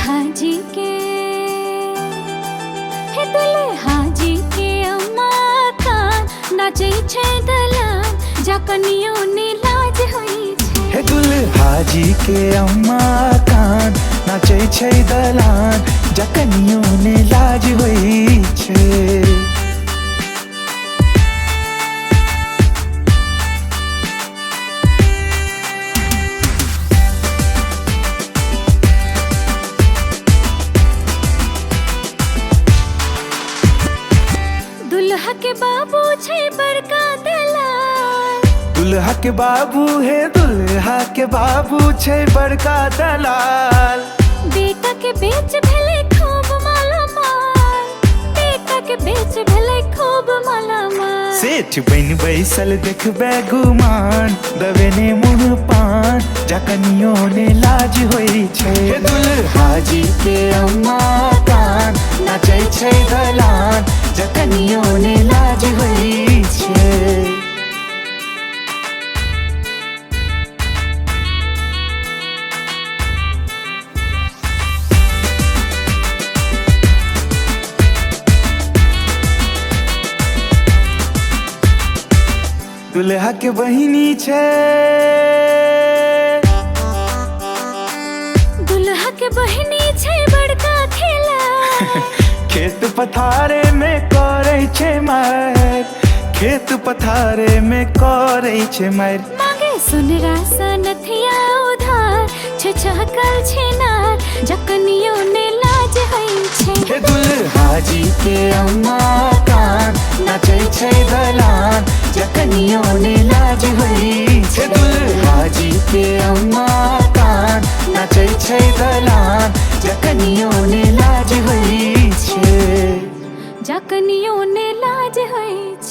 दुल्हा जी के हे दुल्हा जी के अम्मा कान नाचे छै दलान जा कनियो ने लाज होई छै। हे दुल्हा जी के अम्मा कान नाचे छै दलान जा कनियो ने लाज होई छै। दुल्हा के बाबू छै बड़का दलाल, दुल्हा के बाबू है दुल्हा के बाबू छै बड़का दलाल। बेटा के बेच भेले खूब मालामाल, बेटा के बेच भेले खूब मालामाल। सेठ बन बैसल देखबे गुमान दबे ने मुँह पान जा कनियो ने लाज होई छै। हे दुल्हा जी के अम्मा कान नाचे छै दलान जा कनियो ने लाज होई छै। दुल्हा के बहिनी छै, दुल्हा के बहिनी छै बड़का खेला। खेत पथारे में करे छै मार, खेत पथारे में करे छै मार। मांगे सुनरा सनथिया उधार छछकल छै नार जा कनियो ने लाज होई छै। हे दुल्हा जी के अम्मा कान नाचे छै दलान जा कनियो ने लाज होई छै। दुल्हा जी के अम्मा कान नाचे छै दलान जा कनियो ने लाज होई छै। जा कनियो ने लाज होई छै।